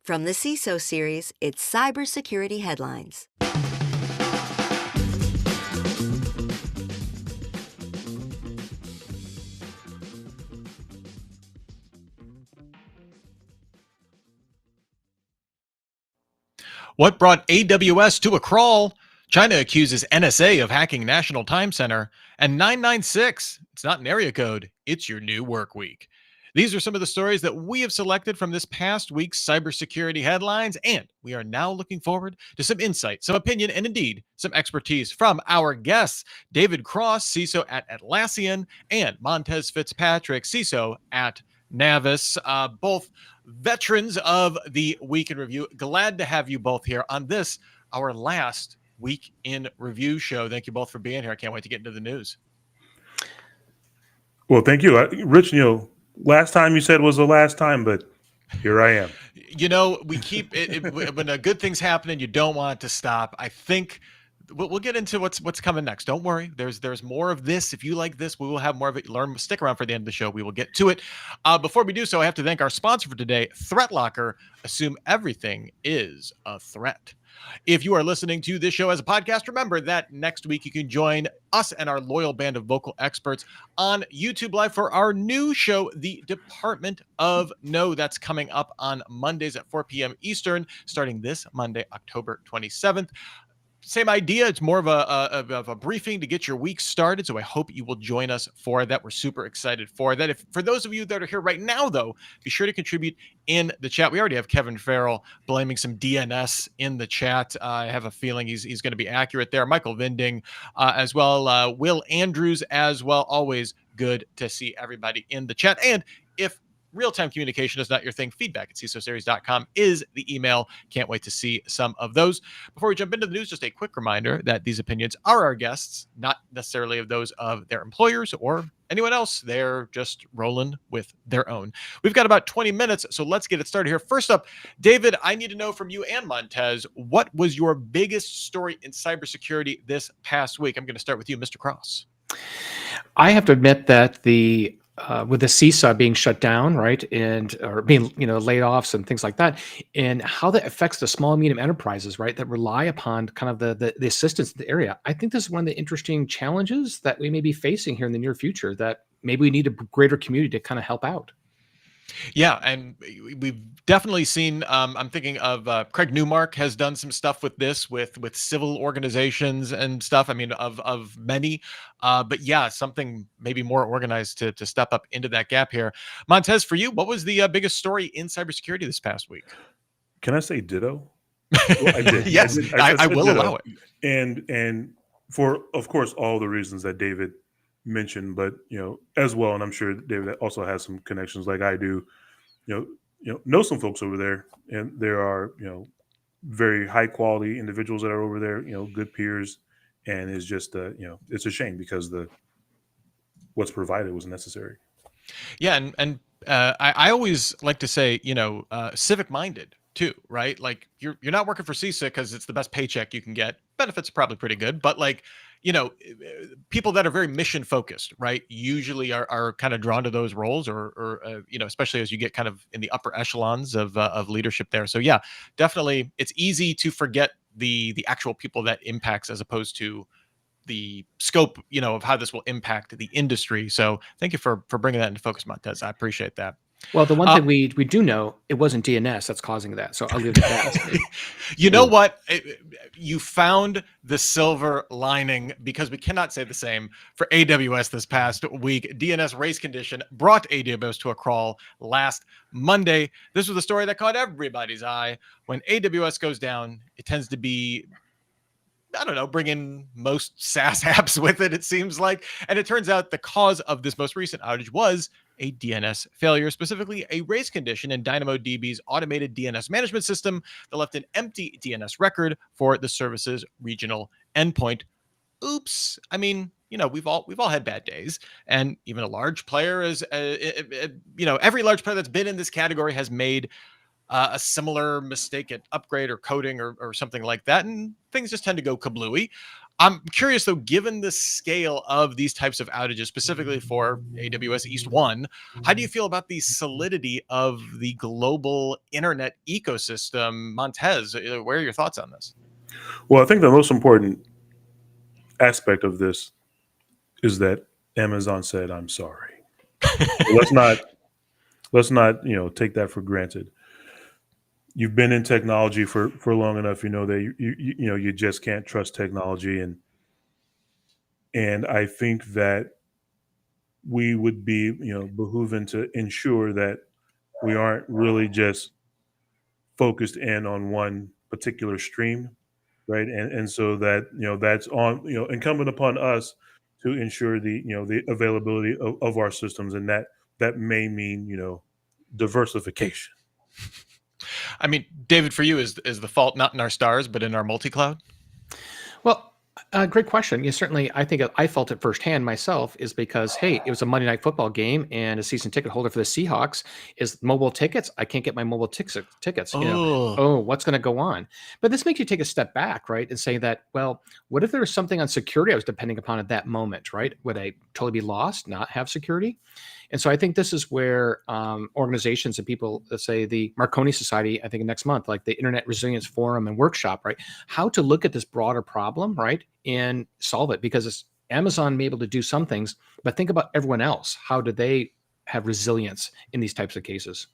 From the CISO Series, it's cybersecurity headlines. What brought AWS to a crawl? China accuses NSA of hacking National Time Center. And 996, it's not an area code, it's your new work week. These are some of the stories that we have selected from this past week's cybersecurity headlines, and we are now looking forward to some insight, some opinion, and indeed some expertise from our guests, David Cross, CISO at Atlassian, and Montez Fitzpatrick, CISO at Navis, both veterans of the Week in Review. Glad to have you both here on this, our last Week in Review show. Thank you both for being here. I can't wait to get into the news. Well, thank you. Rich, last time you said was the last time, but here I am. We keep it when good things happen and you don't want it to stop. I think we'll get into what's coming next. Don't worry. There's more of this. If you like this, we will have more of it. Stick around for the end of the show. We will get to it. Before we do so, I have to thank our sponsor for today, ThreatLocker. Assume everything is a threat. If you are listening to this show as a podcast, remember that next week you can join us and our loyal band of vocal experts on YouTube Live for our new show, The Department of No. That's coming up on Mondays at 4 p.m. Eastern, starting this Monday, October 27th. Same idea. It's more of a briefing to get your week started. So I hope you will join us for that. We're super excited for that. For those of you that are here right now, though, be sure to contribute in the chat. We already have Kevin Farrell blaming some DNS in the chat. I have a feeling he's going to be accurate there. Michael Vinding as well. Will Andrews as well. Always good to see everybody in the chat. And if real-time communication is not your thing, feedback at CISOseries.com is the email. Can't wait to see some of those. Before we jump into the news, just a quick reminder that these opinions are our guests, not necessarily of those of their employers or anyone else. They're just rolling with their own. We've got about 20 minutes, so let's get it started here. First up, David, I need to know from you and Montez, what was your biggest story in cybersecurity this past week? I'm going to start with you, Mr. Cross. I have to admit that with the CISA being shut down, right, or being laid offs and things like that, and how that affects the small and medium enterprises, right, that rely upon kind of the assistance in the area. I think this is one of the interesting challenges that we may be facing here in the near future. That maybe we need a greater community to kind of help out. Yeah, and we've definitely seen. I'm thinking of Craig Newmark has done some stuff with this, with civil organizations and stuff. I mean, of many, but yeah, something maybe more organized to step up into that gap here. Montez, for you, what was the biggest story in cybersecurity this past week? Can I say ditto? Well, I did. Yes, I will ditto. allow it. And for, of course, all the reasons that David mentioned, but as well, and I'm sure David also has some connections like I do. Know some folks over there, and there are very high quality individuals that are over there. Good peers, and it's just it's a shame because what's provided was necessary. Yeah, and I always like to say, civic minded too, right? Like you're not working for CISA because it's the best paycheck you can get. Benefits are probably pretty good, but like people that are very mission focused, right, usually are kind of drawn to those roles, or especially as you get kind of in the upper echelons of leadership there. So yeah, definitely, it's easy to forget the actual people that impacts as opposed to the scope, of how this will impact the industry. So thank you for bringing that into focus, Montez. I appreciate that. Well, the one thing we do know, it wasn't DNS that's causing that. So I'll leave it at that. You know what? You found the silver lining, because we cannot say the same for AWS this past week. DNS race condition brought AWS to a crawl last Monday. This was a story that caught everybody's eye. When AWS goes down, it tends to be, I don't know, bringing most SaaS apps with it seems like. And it turns out the cause of this most recent outage was a DNS failure, specifically a race condition in DynamoDB's automated DNS management system that left an empty DNS record for the service's regional endpoint. Oops. I mean, we've all had bad days, and even a large player is, every large player that's been in this category has made a similar mistake at upgrade or coding or something like that, and things just tend to go kablooey. I'm curious though, given the scale of these types of outages, specifically for AWS East 1, how do you feel about the solidity of the global internet ecosystem? Montez, what are your thoughts on this? Well, I think the most important aspect of this is that Amazon said, "I'm sorry." let's not let's not take that for granted. You've been in technology for long enough. You know that you just can't trust technology, and I think that we would be behooven to ensure that we aren't really just focused in on one particular stream, right? And so that that's on incumbent upon us to ensure the availability of our systems, and that may mean diversification. I mean, David, for you, is the fault not in our stars, but in our multi-cloud? Well, great question. Yeah, certainly, I think I felt it firsthand myself is because, hey, it was a Monday Night Football game, and a season ticket holder for the Seahawks is mobile tickets. I can't get my mobile tickets. Oh, Oh, what's going to go on? But this makes you take a step back, right, and say that, well, what if there was something on security I was depending upon at that moment, right? Would I totally be lost, not have security? And so I think this is where organizations and people, let's say the Marconi Society, I think next month, like the Internet Resilience Forum and Workshop, right? How to look at this broader problem, right? And solve it, because it's Amazon may be able to do some things, but think about everyone else. How do they have resilience in these types of cases?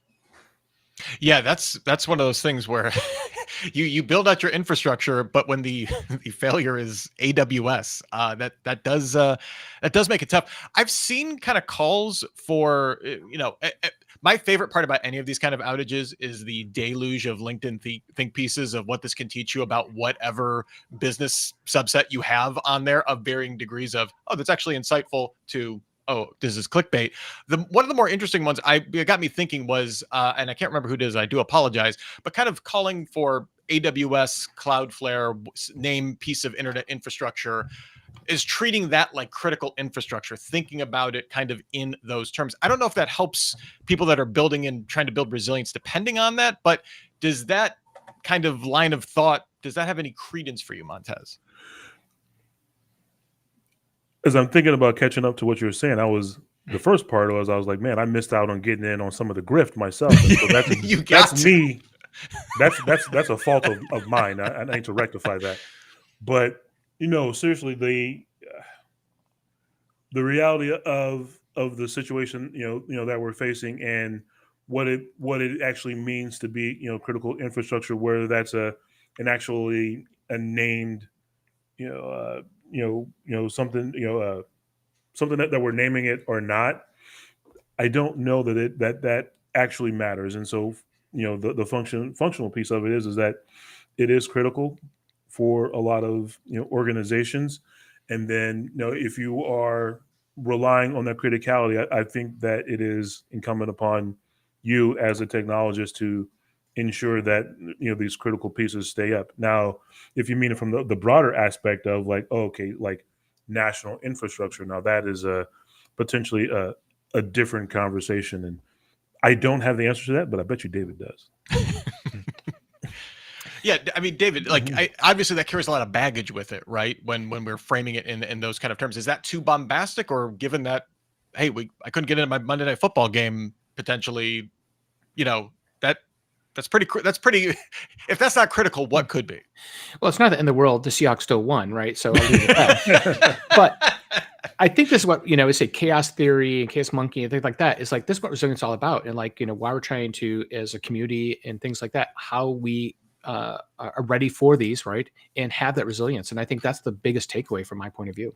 yeah, that's one of those things where you build out your infrastructure, but when the the failure is AWS, that does make it tough. I've seen kind of calls for my favorite part about any of these kind of outages is the deluge of LinkedIn think pieces of what this can teach you about whatever business subset you have on there of varying degrees of, oh, that's actually insightful, to, oh, this is clickbait. One of the more interesting ones it got me thinking was, and I can't remember who it is, I do apologize, but kind of calling for AWS Cloudflare name piece of internet infrastructure is treating that like critical infrastructure, thinking about it kind of in those terms. I don't know if that helps people that are building and trying to build resilience depending on that, but does that kind of line of thought, does that have any credence for you, Montez? As I'm thinking about catching up to what you were saying, the first part was I was like, man, I missed out on getting in on some of the grift myself, and so You got that's to. me. That's a fault of mine. I need to rectify that. But seriously, the reality of the situation that we're facing, and what it actually means to be critical infrastructure, whether that's an actually a named something something that we're naming it or not. I don't know that actually matters. And so the functional piece of it is that it is critical for a lot of organizations. And then if you are relying on that criticality, I think that it is incumbent upon you as a technologist to ensure that these critical pieces stay up. Now, if you mean it from the broader aspect of like, oh, okay, like national infrastructure, now that is a potentially a different conversation, and I don't have the answer to that, but I bet you David does. Yeah, I mean, David, like, Mhm. obviously that carries a lot of baggage with it, right? When we're framing it in those kind of terms, is that too bombastic, or given that, hey, I couldn't get into my Monday Night Football game potentially, you know, that that's pretty that's pretty. If that's not critical, what could be? Well, it's not the end of the world. The Seahawks still won, right? So I'll leave it at that. But I think this is what, we say chaos theory and chaos monkey and things like that. It's like, this is what resilience is all about. And like, why we're trying to, as a community and things like that, how we are ready for these, right? And have that resilience. And I think that's the biggest takeaway from my point of view.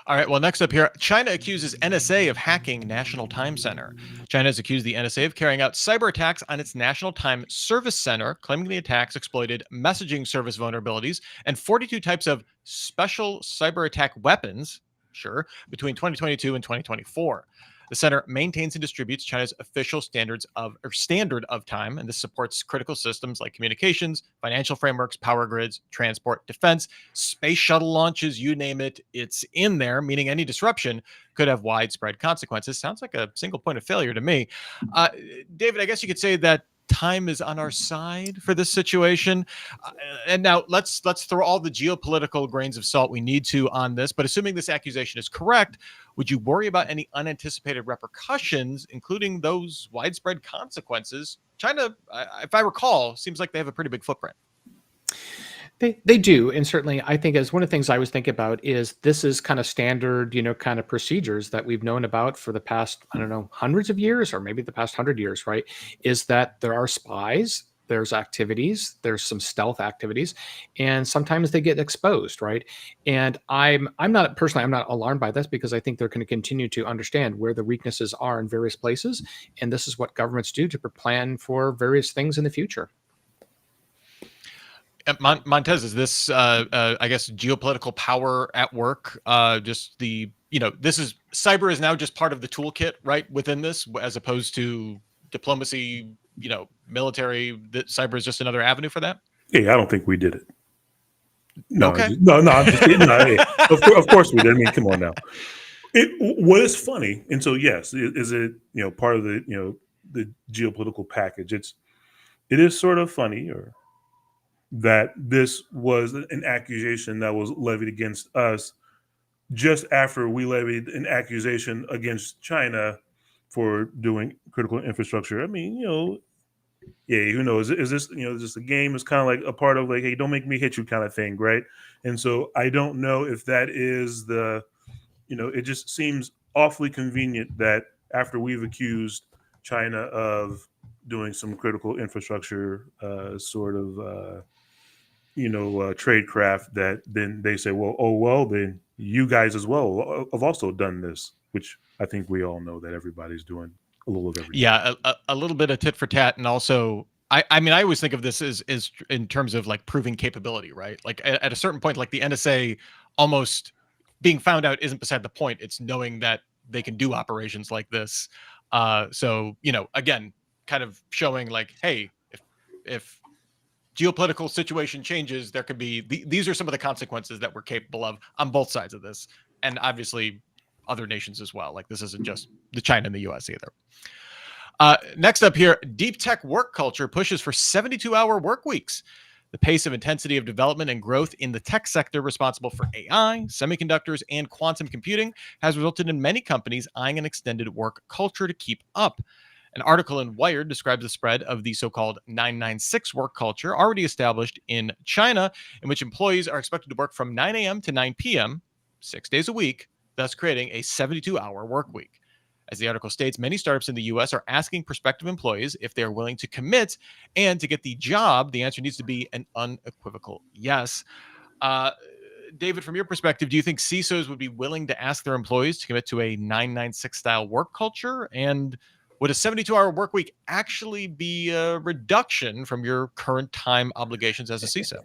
All right. Well, next up here, China accuses NSA of hacking National Time Center. China has accused the NSA of carrying out cyber attacks on its National Time Service Center, claiming the attacks exploited messaging service vulnerabilities and 42 types of special cyber attack weapons, sure, between 2022 and 2024. The center maintains and distributes China's official standard of time, and this supports critical systems like communications, financial frameworks, power grids, transport, defense, space shuttle launches, you name it, it's in there, meaning any disruption could have widespread consequences. Sounds like a single point of failure to me. Uh, David, I guess you could say that time is on our side for this situation. Uh, and now let's throw all the geopolitical grains of salt we need to on this. But assuming this accusation is correct, would you worry about any unanticipated repercussions, including those widespread consequences? China, if I recall, seems like they have a pretty big footprint. They do, and certainly I think as one of the things I was thinking about is this is kind of standard, kind of procedures that we've known about for the past, I don't know, hundreds of years or maybe the past 100 years, right? Is that there are spies, there's activities, there's some stealth activities, and sometimes they get exposed, right? And I'm not personally I'm not alarmed by this because I think they're going to continue to understand where the weaknesses are in various places, and this is what governments do to plan for various things in the future. Montez, is this, I guess, geopolitical power at work? Just this is cyber is now just part of the toolkit, right? Within this, as opposed to diplomacy, military. That cyber is just another avenue for that. Yeah, I don't think we did it. No, Okay. no. I'm just kidding. No, hey, of course we did. I mean, come on now. What is funny, and so yes, is it part of the geopolitical package? It is sort of funny, or that this was an accusation that was levied against us just after we levied an accusation against China for doing critical infrastructure. I mean, yeah, who knows? Is this, just a game? Is kind of like a part of like, hey, don't make me hit you kind of thing, right? And so I don't know if that is it just seems awfully convenient that after we've accused China of doing some critical infrastructure sort of tradecraft, that then they say, well, then you guys as well have also done this, which I think we all know that everybody's doing a little of everything. Yeah, a little bit of tit for tat, and also, I mean, I always think of this as in terms of like proving capability, right? Like at a certain point, like the NSA almost being found out isn't beside the point. It's knowing that they can do operations like this. So again, kind of showing like, hey, if geopolitical situation changes, there could be these are some of the consequences that we're capable of on both sides of this, and obviously other nations as well. Like this isn't just the China and the U.S. either. Next up here, deep tech work culture pushes for 72-hour work weeks. The pace of intensity of development and growth in the tech sector responsible for AI, semiconductors, and quantum computing has resulted in many companies eyeing an extended work culture to keep up. An article in Wired describes the spread of the so-called 996 work culture already established in China, in which employees are expected to work from 9 a.m. to 9 p.m., 6 days a week, thus creating a 72-hour work week. As the article states, many startups in the U.S. are asking prospective employees if they are willing to commit, and to get the job, the answer needs to be an unequivocal yes. David, from your perspective, do you think CISOs would be willing to ask their employees to commit to a 996 style work culture? And would a 72-hour work week actually be a reduction from your current time obligations as a CISO?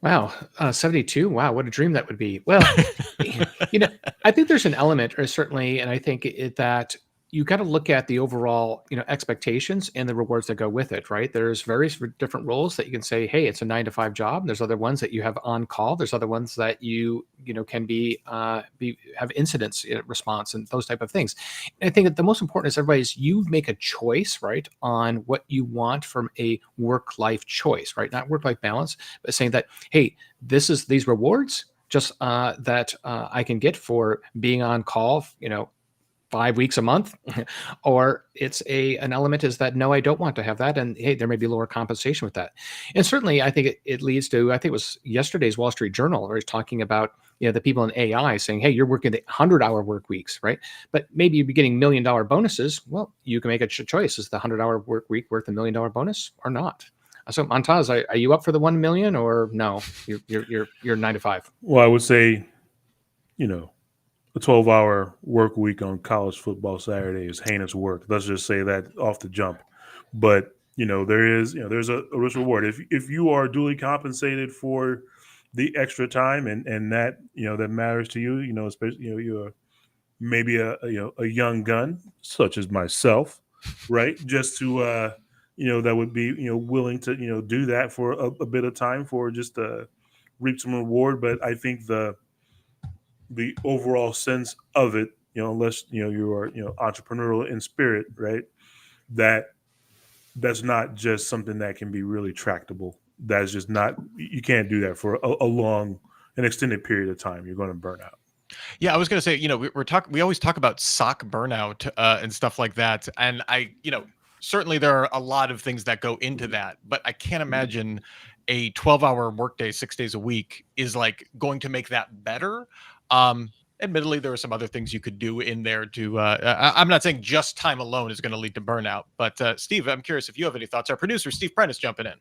Wow, 72. Wow, what a dream that would be. Well, I think there's an element, or certainly, and I think that you got to look at the overall, expectations and the rewards that go with it, right? There's various different roles that you can say, hey, it's a 9 to 5 job. There's other ones that you have on call. There's other ones that can be have incidents response and those type of things. And I think that the most important is you make a choice, right, on what you want from a work-life choice, right? Not work-life balance, but saying that, hey, this is these rewards just that I can get for being on call, 5 weeks a month, or it's an element is that, no, I don't want to have that. And hey, there may be lower compensation with that. And certainly I think it leads to, I think it was yesterday's Wall Street Journal, where it's talking about, the people in AI saying, hey, you're working the 100-hour work weeks, right? But maybe you'd be getting $1 million bonuses. Well, you can make a choice. Is the 100-hour work week worth $1 million bonus or not? So Montaz, are you up for the 1 million, or no? You're 9 to 5. Well, I would say, a 12-hour work week on college football Saturday is heinous work. Let's just say that off the jump. But, there's a risk reward. If you are duly compensated for the extra time and that, that matters to you, especially, you're maybe a young gun such as myself, right? Just to, that would be, willing to, do that for a bit of time for just reap some reward. But I think the overall sense of it, unless you are entrepreneurial in spirit, right? That that's not just something that can be really tractable. That's just not, you can't do that for an extended period of time. You're going to burn out. Yeah, I was going to say, we always talk about SOC burnout and stuff like that. And certainly there are a lot of things that go into that, but I can't imagine a 12-hour workday, 6 days a week is like going to make that better. Admittedly, there are some other things you could do in there to, I'm not saying just time alone is going to lead to burnout, but Steve, I'm curious if you have any thoughts. Our producer, Steve Prentice, jumping in.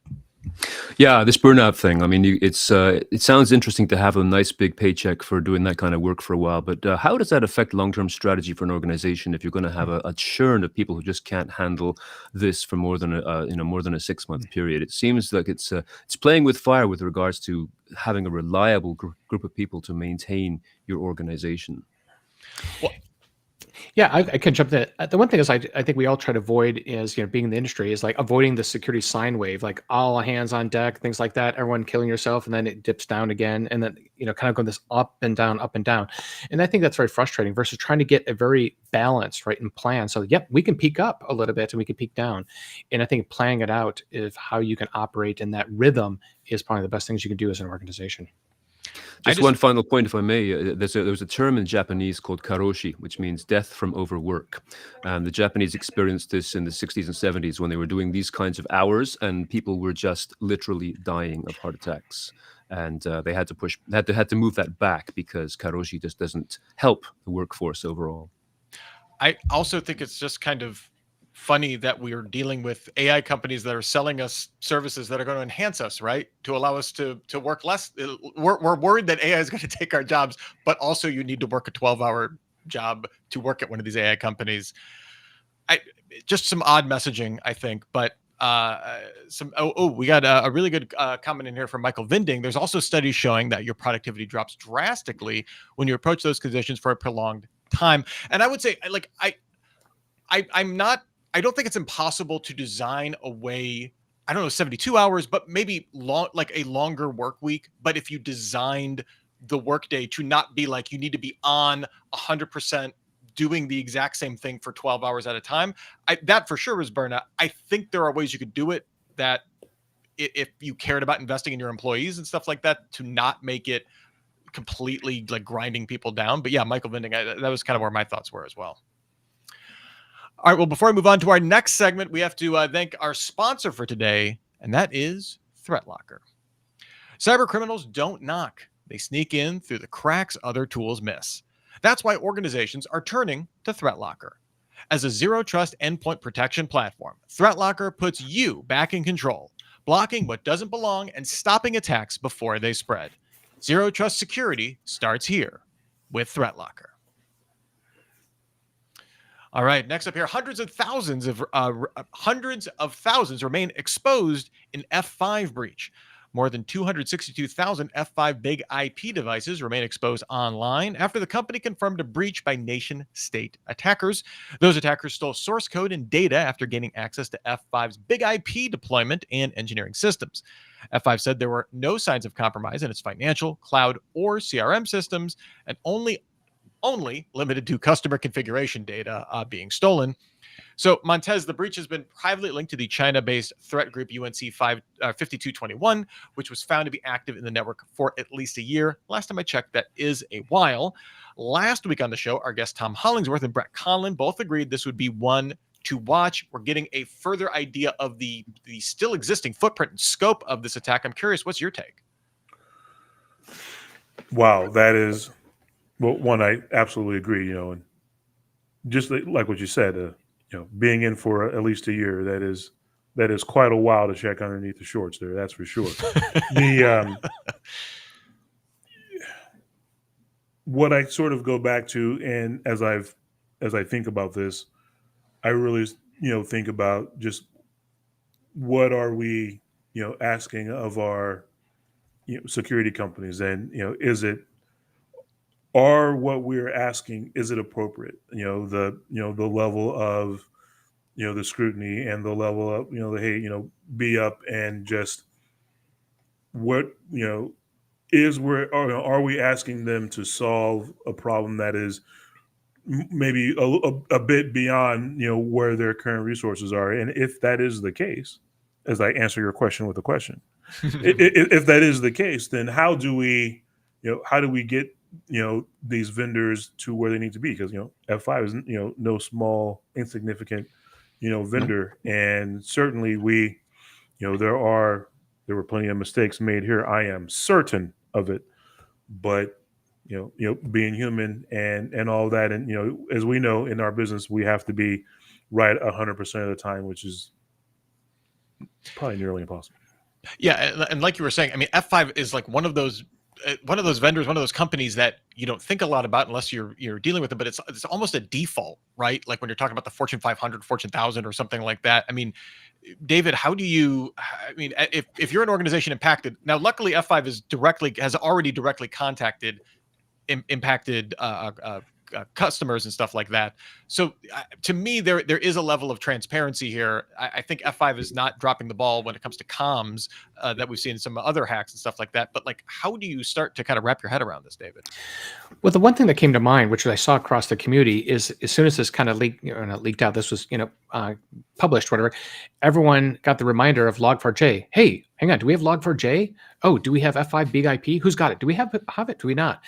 Yeah, this burnout thing. I mean, it sounds interesting to have a nice big paycheck for doing that kind of work for a while, but how does that affect long-term strategy for an organization if you're going to have a churn of people who just can't handle this for more than a 6-month period? It seems like it's playing with fire with regards to having a reliable group of people to maintain your organization. Well, Yeah, I can jump in. The one thing is I think we all try to avoid is, being in the industry is like avoiding the security sine wave, like all hands on deck, things like that, everyone killing yourself, and then it dips down again. And then, kind of going this up and down, up and down. And I think that's very frustrating versus trying to get a very balanced, right, and plan. So, yep, we can peak up a little bit and we can peak down. And I think planning it out is how you can operate in that rhythm is probably the best things you can do as an organization. Just one final point, if I may. There's a term in Japanese called karoshi, which means death from overwork. And the Japanese experienced this in the 60s and 70s when they were doing these kinds of hours, and people were just literally dying of heart attacks. And they had to move that back because karoshi just doesn't help the workforce overall. I also think it's just kind of funny that we're dealing with AI companies that are selling us services that are going to enhance us, right? To allow us to work less. We're worried that AI is going to take our jobs, but also you need to work a 12-hour job to work at one of these AI companies. Just some odd messaging, I think, but we got a really good comment in here from Michael Vinding. There's also studies showing that your productivity drops drastically when you approach those conditions for a prolonged time. And I would say, I don't think it's impossible to design a way, I don't know, 72 hours, but maybe like a longer work week. But if you designed the workday to not be like you need to be on 100% doing the exact same thing for 12 hours at a time, that for sure is burnout. I think there are ways you could do it that if you cared about investing in your employees and stuff like that, to not make it completely like grinding people down. But yeah, Michael Vinding, that was kind of where my thoughts were as well. All right, well, before I move on to our next segment, we have to thank our sponsor for today, and that is ThreatLocker. Cyber criminals don't knock. They sneak in through the cracks other tools miss. That's why organizations are turning to ThreatLocker. As a zero-trust endpoint protection platform, ThreatLocker puts you back in control, blocking what doesn't belong and stopping attacks before they spread. Zero-trust security starts here with ThreatLocker. All right, next up here, hundreds of thousands remain exposed in F5 breach. More than 262,000 F5 big IP devices remain exposed online after the company confirmed a breach by nation-state attackers. Those attackers stole source code and data after gaining access to F5's big IP deployment and engineering systems. F5 said there were no signs of compromise in its financial, cloud, or CRM systems, and only limited to customer configuration data being stolen. So, Montez, the breach has been privately linked to the China-based threat group UNC 5221, which was found to be active in the network for at least a year. Last time I checked, that is a while. Last week on the show, our guests Tom Hollingsworth and Brett Conlon both agreed this would be one to watch. We're getting a further idea of the still existing footprint and scope of this attack. I'm curious, what's your take? Wow, that is... Well, one, I absolutely agree, and just like what you said, being in for at least a year, that is quite a while to check underneath the shorts there. That's for sure. What I sort of go back to, and as I think about this, I really, think about just what are we, asking of our, security companies, and, are what we're asking, is it appropriate? The level of, the scrutiny and the level of, the hey, be up and just what, are we asking them to solve a problem that is maybe a bit beyond where their current resources are. And if that is the case, as I answer your question with a question, if that is the case, then how do we get these vendors to where they need to be? Because F5 is no small insignificant vendor, and certainly there were plenty of mistakes made here. I am certain of it, but being human and all that, and as we know in our business, we have to be right 100% of the time, which is probably nearly impossible. Yeah, and like you were saying, I mean, F5 is like one of those vendors, one of those companies that you don't think a lot about unless you're dealing with them, but it's almost a default, right? Like when you're talking about the Fortune 500, Fortune 1000 or something like that. I mean, David, how do you, I mean, if you're an organization impacted, now luckily F5 has already directly contacted impacted customers and stuff like that. So to me, there is a level of transparency here. I think F5 is not dropping the ball when it comes to comms that we've seen in some other hacks and stuff like that. But like, how do you start to kind of wrap your head around this, David? Well, the one thing that came to mind, which I saw across the community, is as soon as this kind of leaked out, this was published, whatever, everyone got the reminder of Log4j. Hey, hang on, do we have Log4j? Oh, do we have F5 Big IP? Who's got it? Do we have it? Do we not?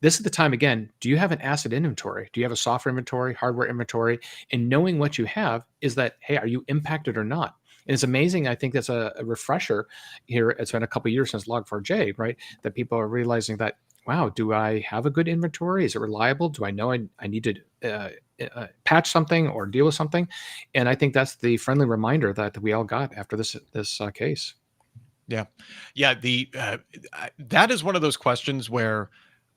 This is the time again. Do you have an asset inventory? Do you have a software inventory, hardware inventory? And knowing what you have is that, hey, are you impacted or not? And it's amazing. I think that's a refresher here. It's been a couple of years since Log4j, right? That people are realizing that, wow, do I have a good inventory? Is it reliable? Do I know I need to patch something or deal with something? And I think that's the friendly reminder that we all got after this case. Yeah. That is one of those questions where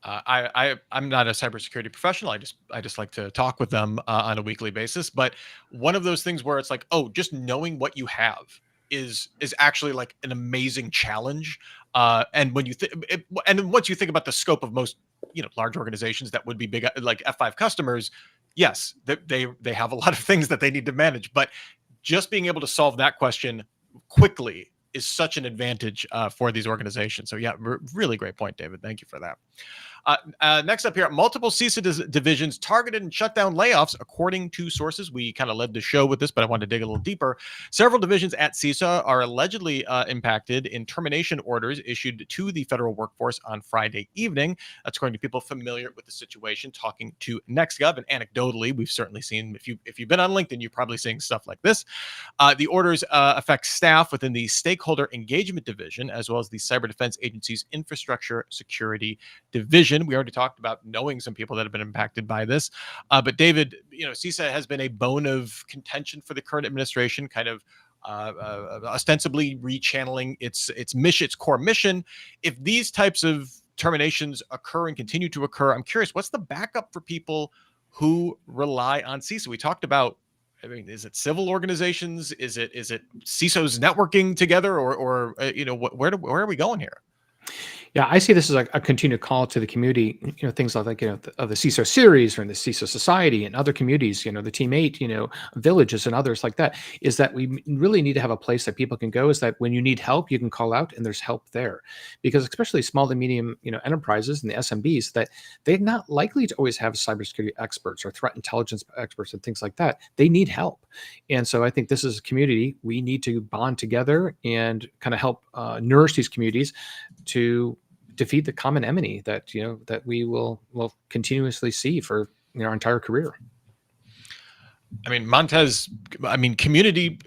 I'm not a cybersecurity professional. I just like to talk with them on a weekly basis. But one of those things where it's like, oh, just knowing what you have is actually like an amazing challenge. And when you and once you think about the scope of most large organizations that would be big like F5 customers, yes, they have a lot of things that they need to manage. But just being able to solve that question quickly is such an advantage for these organizations. So yeah, really great point, David. Thank you for that. Next up here, multiple CISA divisions targeted and shut down layoffs, according to sources. We kind of led the show with this, but I wanted to dig a little deeper. Several divisions at CISA are allegedly impacted in termination orders issued to the federal workforce on Friday evening. That's according to people familiar with the situation, talking to NextGov. And anecdotally, we've certainly seen, if you've been on LinkedIn, you're probably seeing stuff like this. The orders affect staff within the Stakeholder Engagement Division, as well as the Cyber Defense Agency's Infrastructure Security Division. We already talked about knowing some people that have been impacted by this. But David, CISA has been a bone of contention for the current administration, kind of ostensibly rechanneling its mission, its core mission. If these types of terminations occur and continue to occur, I'm curious, what's the backup for people who rely on CISA? We talked about, I mean, is it civil organizations? Is it CISOs networking together, or where are we going here? Yeah, I see this as a continued call to the community, things like, the CISO Series or in the CISO Society and other communities, the Team 8, villages and others like that, is that we really need to have a place that people can go, is that when you need help, you can call out and there's help there. Because especially small to medium, enterprises and the SMBs, that they're not likely to always have cybersecurity experts or threat intelligence experts and things like that. They need help. And so I think this is a community. We need to bond together and kind of help nourish these communities to defeat the common enemy that that we will continuously see for our entire career. I mean, Montez. I mean, community.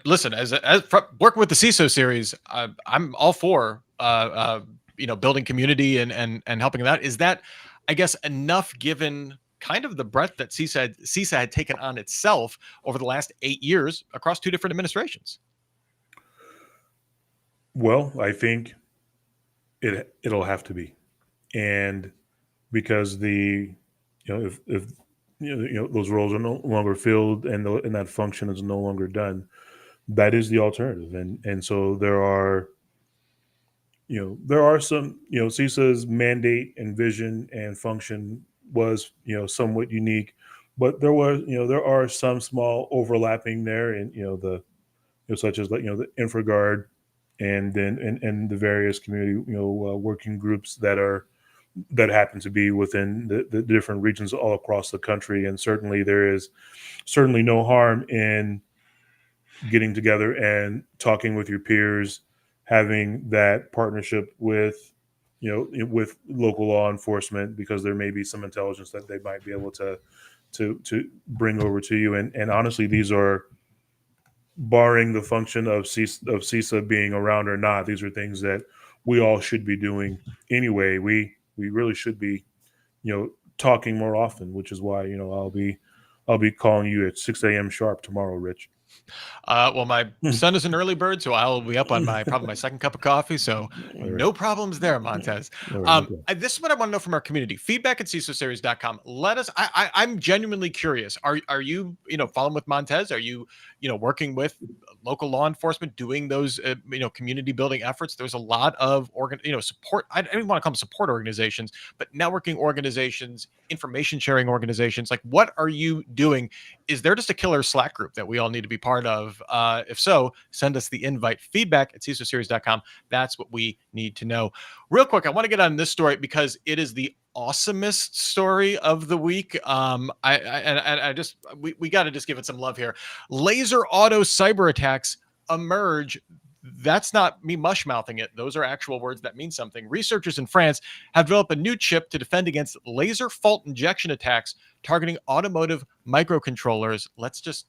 Listen, as working with the CISO series, I'm all for building community and helping that. Is that, I guess, enough given kind of the breadth that CISA had taken on itself over the last 8 years across 2 different administrations? Well, I think it'll have to be, and because if those roles are no longer filled and that function is no longer done, that is the alternative, and so there are some CISA's mandate and vision and function was somewhat unique, but there are some small overlapping there, and such as the InfraGard and then and the various community working groups that are that happen to be within the different regions all across the country. And certainly there is certainly no harm in getting together and talking with your peers, having that partnership with, with local law enforcement, because there may be some intelligence that they might be able to bring over to you. And honestly, these are, barring the function of CISA being around or not, these are things that we all should be doing anyway. We really should be, talking more often, which is why, I'll be calling you at 6 a.m. sharp tomorrow, Rich. Well, my son is an early bird, so I'll be up on probably my second cup of coffee. So no problems there, Montez. This is what I want to know from our community. Feedback at CISOseries.com. Let us. I'm genuinely curious. Are you following with Montez? Are you working with local law enforcement, doing those community building efforts? There's a lot of support. I don't even want to call them support organizations, but networking organizations, information sharing organizations. Like, what are you doing? Is there just a killer Slack group that we all need to be part of? If so, send us the invite. Feedback at CISOseries.com. That's what we need to know. Real quick, I want to get on this story because it is the awesomest story of the week. We got to just give it some love here. Laser auto cyber attacks emerge. That's not me mush mouthing it. Those are actual words that mean something. Researchers in France have developed a new chip to defend against laser fault injection attacks targeting automotive microcontrollers. Let's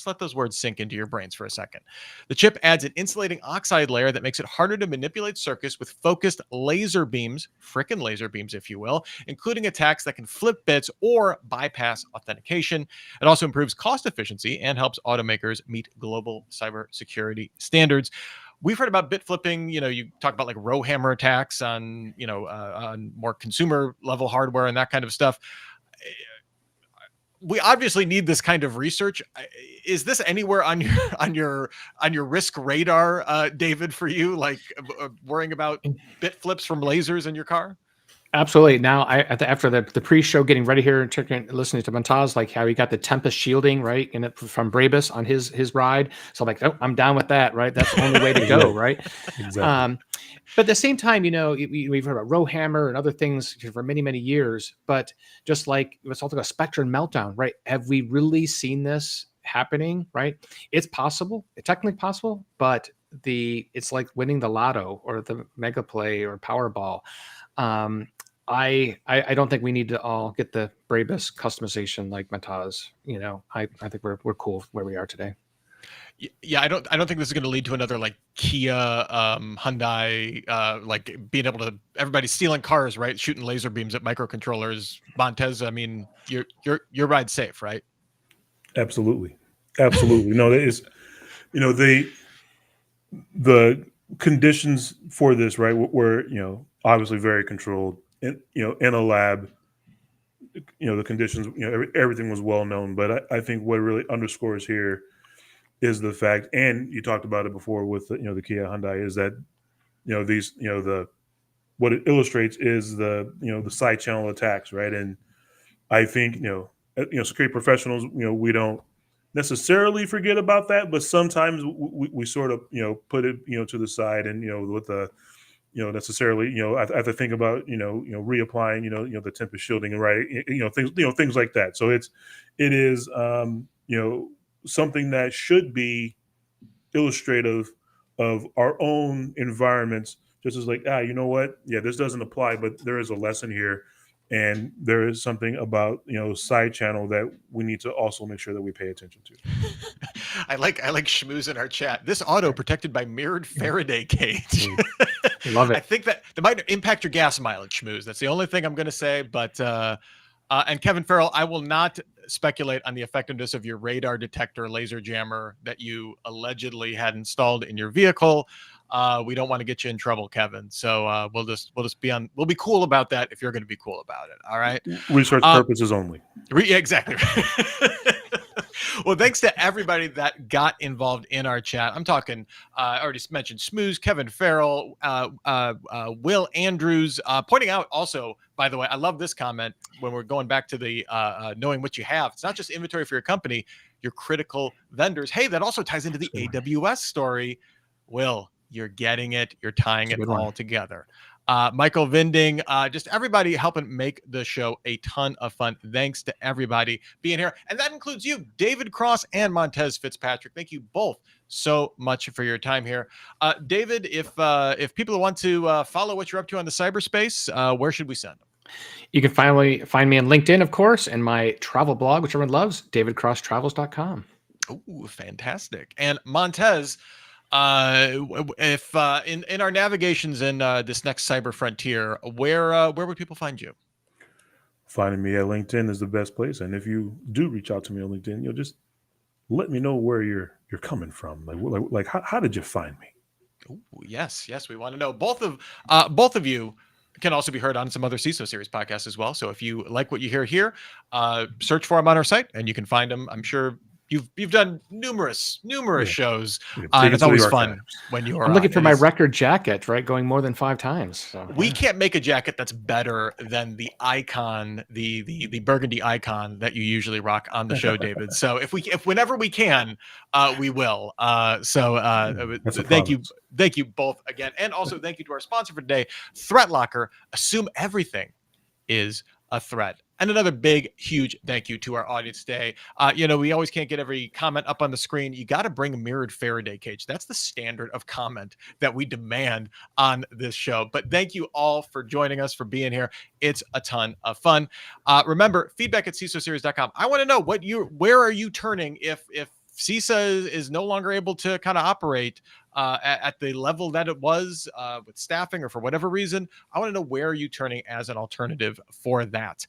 let those words sink into your brains for a second. The chip adds an insulating oxide layer that makes it harder to manipulate circuits with focused laser beams, frickin' laser beams, if you will, including attacks that can flip bits or bypass authentication. It also improves cost efficiency and helps automakers meet global cybersecurity standards. We've heard about bit flipping. You talk about like row hammer attacks on, on more consumer level hardware and that kind of stuff. We obviously need this kind of research. Is this anywhere on your risk radar, David, for you? Like worrying about bit flips from lasers in your car? Absolutely. Now, after the pre-show, getting ready here and listening to Montaz, like how he got the Tempest shielding right in it from Brabus on his ride. So I'm like, oh, I'm down with that. Right, that's the only way to go. Right. Exactly. But at the same time, we've heard about Rowhammer and other things for many, many years. But just like let's all talk about Spectre and Meltdown, right? Have we really seen this happening? Right? It's possible. It's technically possible, but it's like winning the lotto or the mega play or Powerball. I don't think we need to all get the Brabus customization like Montaz. I think we're cool where we are today. Yeah, I don't think this is going to lead to another like Kia, Hyundai, like being able to everybody stealing cars, right? Shooting laser beams at microcontrollers. Montez, I mean, your ride's safe, right? Absolutely. No, that is, the conditions for this, right, were obviously very controlled. In a lab, the conditions, everything was well known. But I think what really underscores here is the fact, and you talked about it before with the Kia Hyundai, is that these what it illustrates is the side channel attacks, right? And I think security professionals, we don't necessarily forget about that, but sometimes we sort of put it to the side, and with the necessarily I have to think about reapplying the Tempest shielding, and right, things like that. So it is something that should be illustrative of our own environments, just as like, this doesn't apply, but there is a lesson here, and there is something about side channel that we need to also make sure that we pay attention to. I like Schmooze in our chat. This auto protected by mirrored Faraday cage. Love it. I think that might impact your gas mileage, Schmooze. That's the only thing I'm going to say. But and Kevin Farrell, I will not speculate on the effectiveness of your radar detector laser jammer that you allegedly had installed in your vehicle. We don't want to get you in trouble, Kevin. So we'll be cool about that if you're going to be cool about it. All right. Research purposes only. Yeah, exactly. Well, thanks to everybody that got involved in our chat. I'm talking, I already mentioned Smooze, Kevin Farrell, Will Andrews, pointing out also, by the way, I love this comment when we're going back to the knowing what you have. It's not just inventory for your company, your critical vendors. Hey, that also ties into the AWS story. Will, you're getting it. You're tying it all together. Michael Vinding, just everybody helping make the show a ton of fun. Thanks to everybody being here. And that includes you, David Cross and Montez Fitzpatrick. Thank you both so much for your time here. David, if people want to follow what you're up to on the cyberspace, where should we send them? You can finally find me on LinkedIn, of course, and my travel blog, which everyone loves, davidcrosstravels.com. Oh, fantastic. And Montez, if in our navigations in this next cyber frontier, where would people find you? Finding me at LinkedIn is the best place. And if you do reach out to me on LinkedIn, you'll just let me know where you're coming from. Like how did you find me? Ooh, yes, we want to know. Both of you can also be heard on some other CISO Series podcasts as well. So if you like what you hear here, search for them on our site, and you can find them. I'm sure you've done numerous shows, and it's always fun when you're. I'm looking for my record jacket, right? Going more than 5 times. So, we can't make a jacket that's better than the icon, the burgundy icon that you usually rock on the show, David. So if whenever we can, we will. Thank you both again, and also thank you to our sponsor for today, ThreatLocker. Assume everything is a threat. And another big, huge thank you to our audience today. We always can't get every comment up on the screen. You got to bring a mirrored Faraday cage. That's the standard of comment that we demand on this show. But thank you all for joining us, for being here. It's a ton of fun. Remember, feedback at CISOseries.com. I want to know where are you turning if CISA is no longer able to kind of operate at the level that it was with staffing or for whatever reason. I want to know where are you turning as an alternative for that.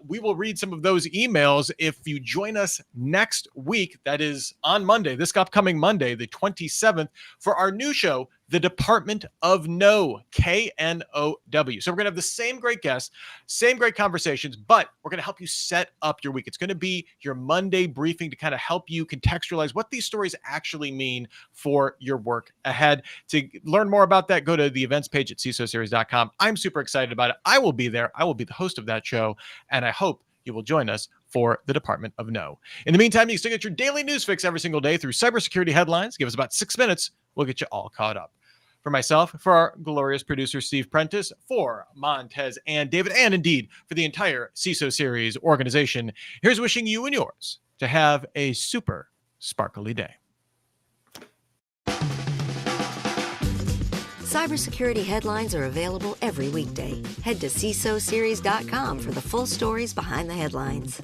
We will read some of those emails if you join us next week. That is on Monday, this upcoming Monday, the 27th, for our new show, The Department of No, KNOW. So we're going to have the same great guests, same great conversations, but we're going to help you set up your week. It's going to be your Monday briefing to kind of help you contextualize what these stories actually mean for your work ahead. To learn more about that, go to the events page at CISOseries.com. I'm super excited about it. I will be there. I will be the host of that show, and I hope you will join us for the Department of No. In the meantime, you can still get your daily news fix every single day through cybersecurity headlines. Give us about 6 minutes. We'll get you all caught up. For myself, for our glorious producer, Steve Prentice, for Montez and David, and indeed for the entire CISO Series organization, here's wishing you and yours to have a super sparkly day. Cybersecurity headlines are available every weekday. Head to CISOseries.com for the full stories behind the headlines.